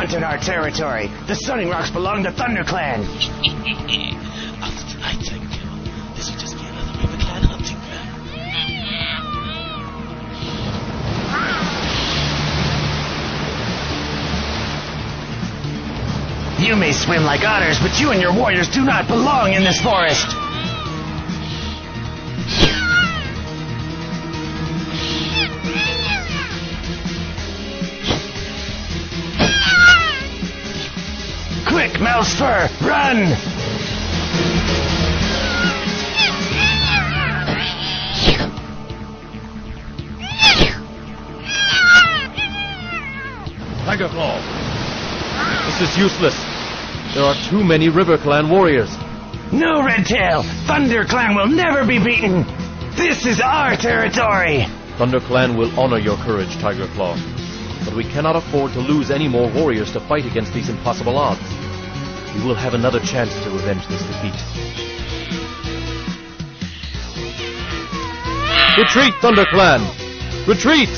hunted our territory. The Sunning Rocks belong to ThunderClan. After tonight's kill, this will just be another RiverClan hunting ground. You may swim like otters, but you and your warriors do not belong in this forest. Quick, Mouse Fur, run! Tiger Claw, this is useless. There are too many RiverClan warriors. No, Redtail! ThunderClan will never be beaten! This is our territory! ThunderClan will honor your courage, Tiger Claw. But we cannot afford to lose any more warriors to fight against these impossible odds. We will have another chance to avenge this defeat. Retreat, ThunderClan! Retreat!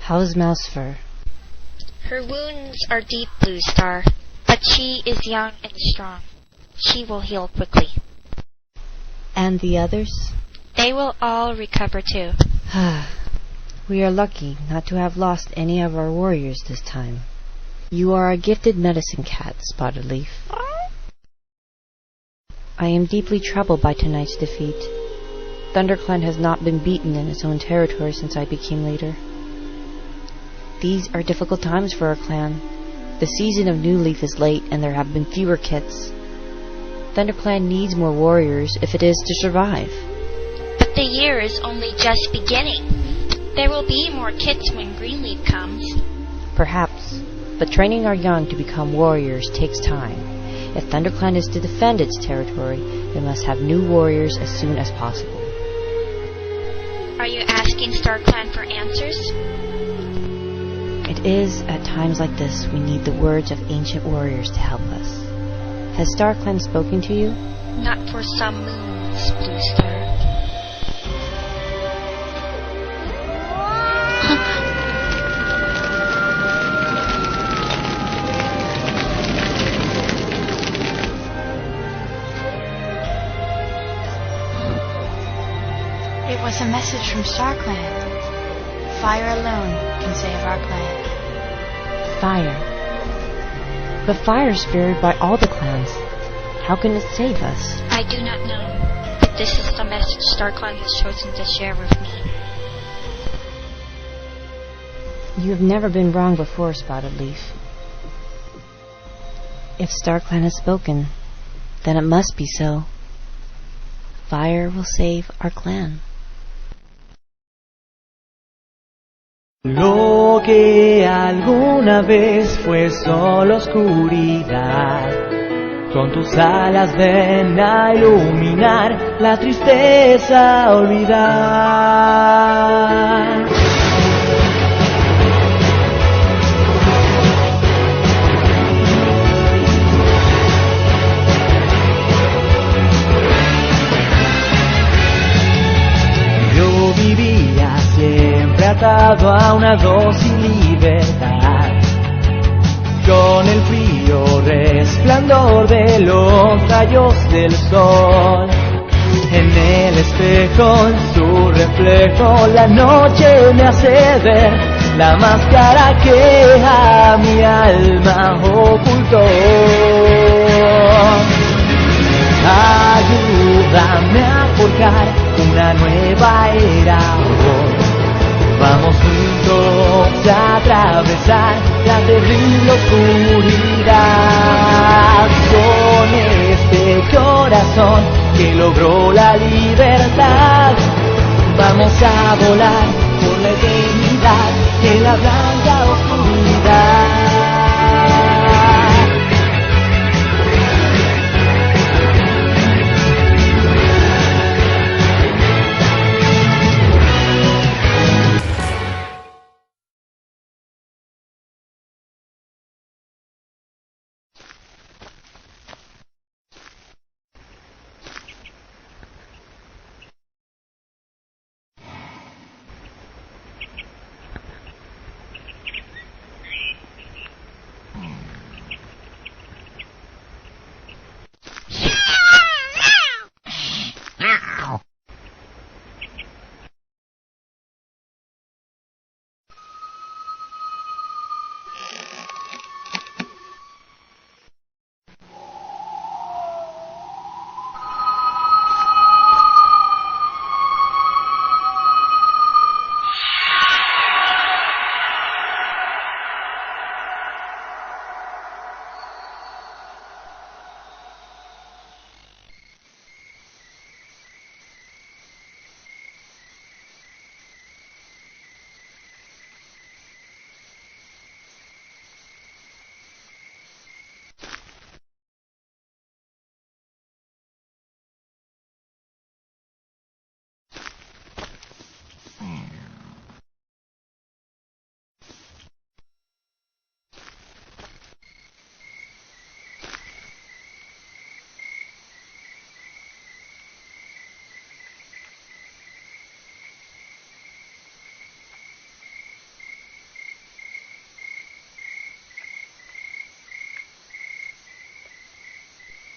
How's Mousefur? Her wounds are deep, Blue Star, but she is young and strong. She will heal quickly. And the others? They will all recover too. We are lucky not to have lost any of our warriors this time. You are a gifted medicine cat, Spotted Leaf. I am deeply troubled by tonight's defeat. ThunderClan has not been beaten in its own territory since I became leader. These are difficult times for our clan. The season of New Leaf is late and there have been fewer kits. ThunderClan needs more warriors if it is to survive. But the year is only just beginning. There will be more kits when Greenleaf comes. Perhaps, but training our young to become warriors takes time. If ThunderClan is to defend its territory, it must have new warriors as soon as possible. Are you asking StarClan for answers? It is at times like this we need the words of ancient warriors to help us. Has StarClan spoken to you? Not for some moons, Blue Star. It was a message from StarClan. Fire alone can save our clan. Fire. But fire is feared by all the clans. How can it save us? I do not know, but this is the message StarClan has chosen to share with me. You have never been wrong before, Spotted Leaf. If StarClan has spoken, then it must be so. Fire will save our clan. Lo que alguna vez fue solo oscuridad, con tus alas ven a iluminar la tristeza a olvidar. Yo vivía siempre atado a una dócil libertad, con el frío resplandor de los rayos del sol. En el espejo, en su reflejo, la noche me hace ver la máscara que a mi alma ocultó. Ayúdame a forjar una nueva era hoy. Vamos juntos a atravesar la terrible oscuridad. Con este corazón que logró la libertad, vamos a volar por la eternidad en la blanca oscuridad.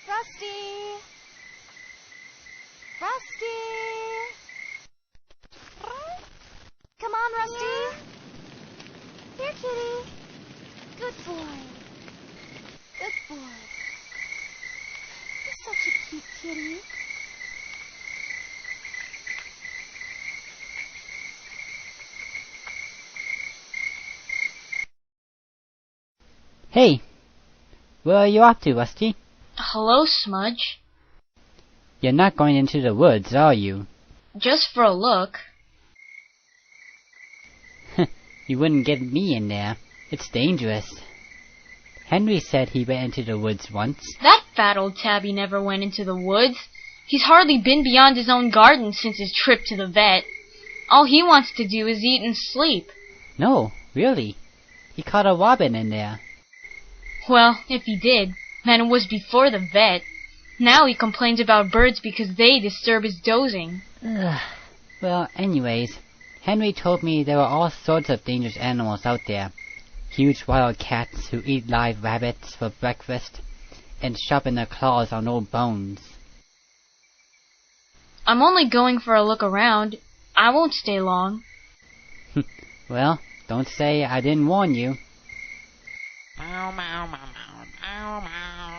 Rusty! Rusty! Come on, Rusty! Here, kitty. Good boy. Good boy. You're such a cute kitty. Hey! Where are you off to, Rusty? Hello, Smudge. You're not going into the woods, are you? Just for a look. You wouldn't get me in there. It's dangerous. Henry said he went into the woods once. That fat old tabby never went into the woods. He's hardly been beyond his own garden since his trip to the vet. All he wants to do is eat and sleep. No, really. He caught a robin in there. Well, if he did, then it was before the vet. Now he complains about birds because they disturb his dozing. Well, anyways, Henry told me there are all sorts of dangerous animals out there. Huge wild cats who eat live rabbits for breakfast and sharpen their claws on old bones. I'm only going for a look around. I won't stay long. Well, don't say I didn't warn you. Meow, meow, meow, meow, meow, meow.